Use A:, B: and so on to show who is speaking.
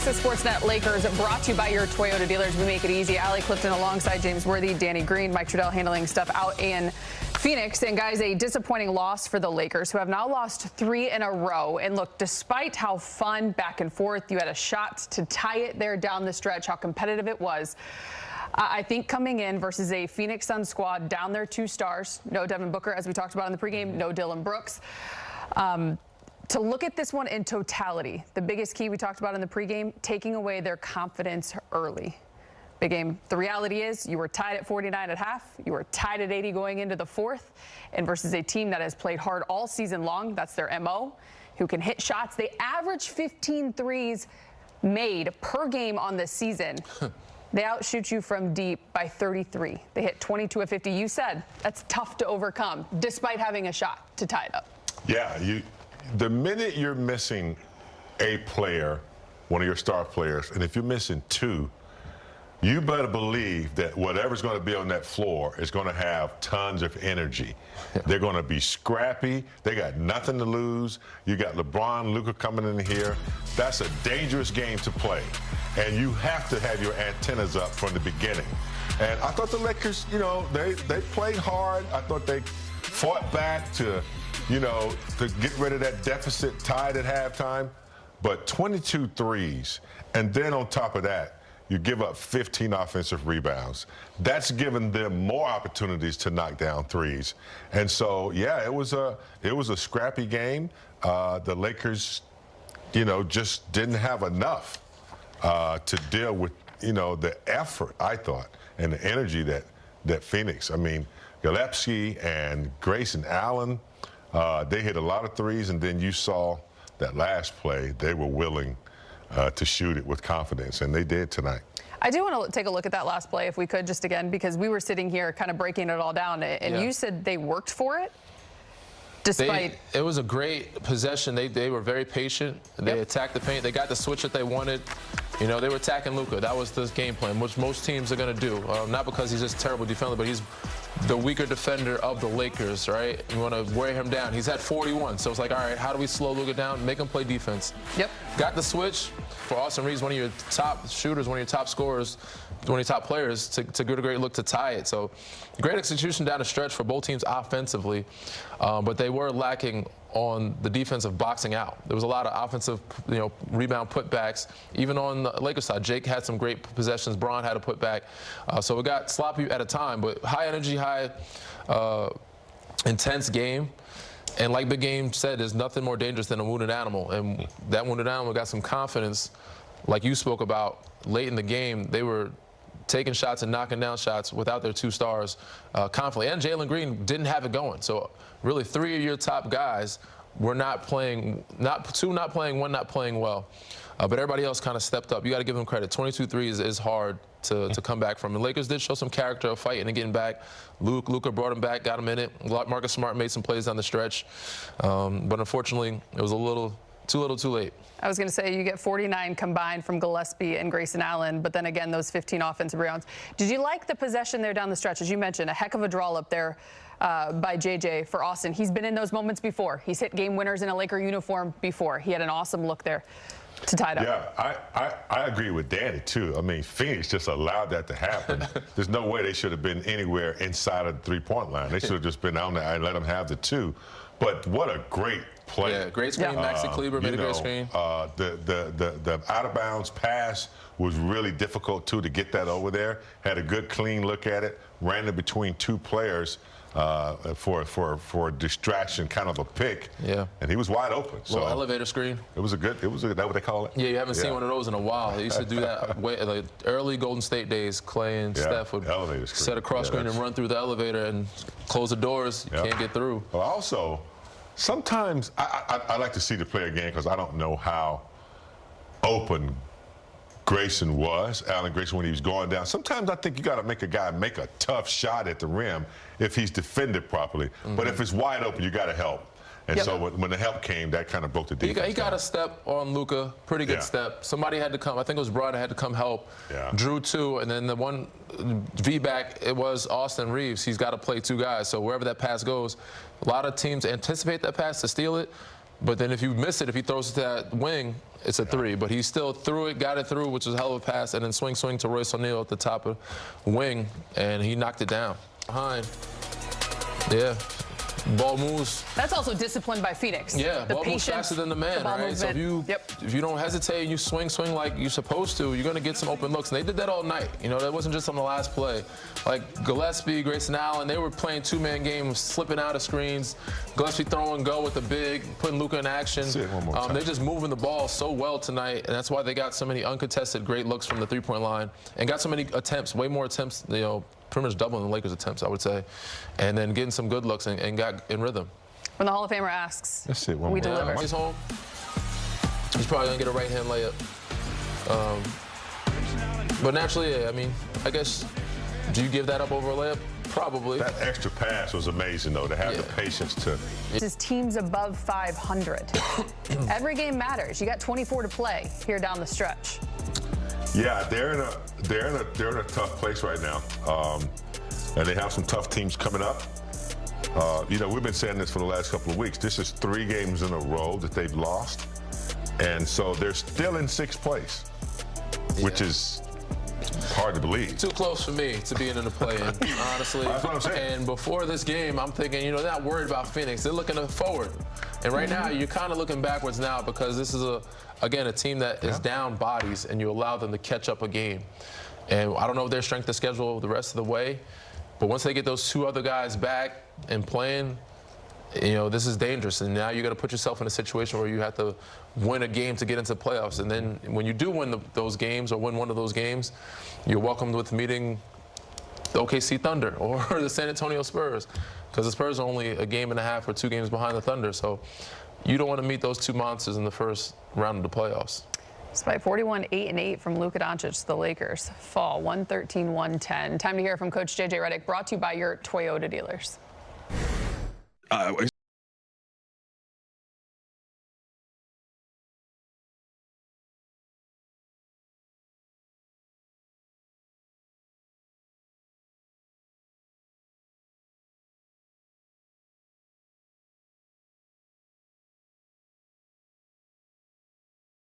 A: Access Sportsnet Lakers brought to you by your Toyota dealers. We make it easy. Allie Clifton alongside James Worthy, Danny Green, Mike Trudell handling stuff out in Phoenix. And guys, a disappointing loss for the Lakers, who have now lost 3 in a row. And look, despite how fun back and forth, you had a shot to tie it there down the stretch, how competitive it was. I think coming in versus a Phoenix Suns squad down their 2 stars, no Devin Booker, as we talked about in the pregame, no Dylan Brooks. To look at this one in totality, the biggest key we talked about in the pregame, taking away their confidence early. Big game. The reality is you were tied at 49 at half. You were tied at 80 going into the 4th. And versus a team that has played hard all season long, that's their MO, who can hit shots. They average 15 threes made per game on the season. They outshoot you from deep by 33. They hit 22 of 50. You said that's tough to overcome, despite having a shot to tie it up.
B: Yeah, the minute you're missing a player, one of your star players, and if you're missing 2, you better believe that whatever's going to be on that floor is going to have tons of energy. They're going to be scrappy. They got nothing to lose. You got LeBron, Luka coming in here. That's a dangerous game to play. And you have to have your antennas up from the beginning. And I thought the Lakers, they played hard. I thought they fought back to get rid of that deficit tied at halftime. But 22 threes, and then on top of that, you give up 15 offensive rebounds. That's given them more opportunities to knock down threes. And so, yeah, it was a scrappy game. The Lakers, just didn't have enough to deal with, the effort, I thought, and the energy that Phoenix. I mean, Gillespie and Grayson Allen, they hit a lot of threes, and then you saw that last play, they were willing to shoot it with confidence, and they did tonight.
A: I do want to take a look at that last play, if we could, just again, because we were sitting here kind of breaking it all down, and you said they worked for it, despite...
C: It was a great possession. They were very patient. They attacked the paint. They got the switch that they wanted. They were attacking Luka. That was the game plan, which most teams are going to do. Not because he's just a terrible defender, but he's the weaker defender of the Lakers, right? You want to wear him down. He's at 41, so it's like, all right, how do we slow Luka down? Make him play defense. Yep. Got the switch for Austin Reeves, one of your top shooters, one of your top scorers, one of your top players, to get a great look to tie it. So great execution down the stretch for both teams offensively, but they were lacking on the defensive boxing out. There was a lot of offensive, rebound putbacks. Even on the Lakers side, Jake had some great possessions. Braun had a putback. So it got sloppy at a time, but high energy, high intense game. And like the game said, there's nothing more dangerous than a wounded animal. And that wounded animal got some confidence, like you spoke about late in the game. They were taking shots and knocking down shots without their 2 stars confidently. And Jalen Green didn't have it going. So really 3 of your top guys were not playing, 2 not playing, 1 not playing well. But everybody else kind of stepped up. You got to give them credit. 22 threes is hard to come back from. The Lakers did show some character of fighting and getting back. Luka brought him back, got him in it. Marcus Smart made some plays down the stretch. But unfortunately, it was a little too late.
A: I was going to say, you get 49 combined from Gillespie and Grayson Allen, but then again, those 15 offensive rebounds. Did you like the possession there down the stretch? As you mentioned, a heck of a draw up there by JJ for Austin. He's been in those moments before. He's hit game winners in a Laker uniform before. He had an awesome look there to tie it up.
B: Yeah, I agree with Danny, too. I mean, Phoenix just allowed that to happen. There's no way they should have been anywhere inside of the 3-point line. They should have just been on there and let them have the 2. But what a great play.
C: Yeah, great screen. Maxi Kleber made a great screen.
B: The out-of-bounds pass was really difficult, too, to get that over there. Had a good, clean look at it. Ran it between 2 players for a distraction, kind of a pick. Yeah. And he was wide open. So
C: elevator screen.
B: It was that what they call it?
C: Yeah, you haven't seen one of those in a while. They used to do that like early Golden State days. Clay and Steph would set a cross screen and run through the elevator and close the doors. You can't get through.
B: Well, also, sometimes I like to see the play again because I don't know how open Grayson was, Allen Grayson, when he was going down. Sometimes I think you got to make a guy make a tough shot at the rim if he's defended properly. But if it's wide open, you got to help. And so when the help came, that kind of broke the defense.
C: He got a step on Luka, pretty good step. Somebody had to come. I think it was Braun had to come help. Drew 2, and then the one V-back, it was Austin Reeves. He's got to play 2 guys. So wherever that pass goes, a lot of teams anticipate that pass to steal it. But then if you miss it, if he throws it to that wing, it's a 3. But he still threw it, got it through, which was a hell of a pass, and then swing to Royce O'Neal at the top of wing, and he knocked it down. Behind. Yeah. Ball moves.
A: That's also disciplined by Phoenix.
C: Yeah, ball moves faster than the man, right? So if you don't hesitate and you swing like you're supposed to, you're going to get some open looks. And they did that all night. You know, that wasn't just on the last play. Like Gillespie, Grayson Allen, they were playing two-man games, slipping out of screens. Gillespie throwing go with the big, putting Luka in action.
B: See it one more time.
C: They're just moving the ball so well tonight, and that's why they got so many uncontested great looks from the three-point line and got so many attempts, way more attempts, you know, pretty much doubling the Lakers' attempts, I would say, and then getting some good looks and got in rhythm.
A: When the Hall of Famer asks,
B: let's see, one
A: we
B: more.
A: deliver.
C: When he's home, he's probably going to get a right-hand layup. But naturally, yeah, I mean, I guess, do you give that up over a layup? Probably.
B: That extra pass was amazing, though, to have the patience to.
A: This is teams above 500. Every game matters. You got 24 to play here down the stretch.
B: Yeah, they're in a tough place right now, and they have some tough teams coming up. You know, we've been saying this for the last couple of weeks. This is 3 games in a row that they've lost, and so they're still in 6th place, which is hard to believe.
C: Too close for me to being in the play-in, honestly.
B: That's what I'm saying.
C: And before this game, I'm thinking, you know, they're not worried about Phoenix. They're looking forward. And right now, you're kind of looking backwards now because this is, again, a team that is down bodies, and you allow them to catch up a game. And I don't know if their strength of schedule the rest of the way, but once they get those 2 other guys back and playing, you know, this is dangerous. And now you got to put yourself in a situation where you have to win a game to get into the playoffs. And then when you do win those games or win one of those games, you're welcomed with meeting the OKC Thunder or the San Antonio Spurs, because the Spurs are only a game and a half or 2 games behind the Thunder. So you don't want to meet those 2 monsters in the first round of the playoffs.
A: Despite 41-8-8 from Luka Doncic, the Lakers fall 113-110. Time to hear from Coach JJ Redick, brought to you by your Toyota dealers.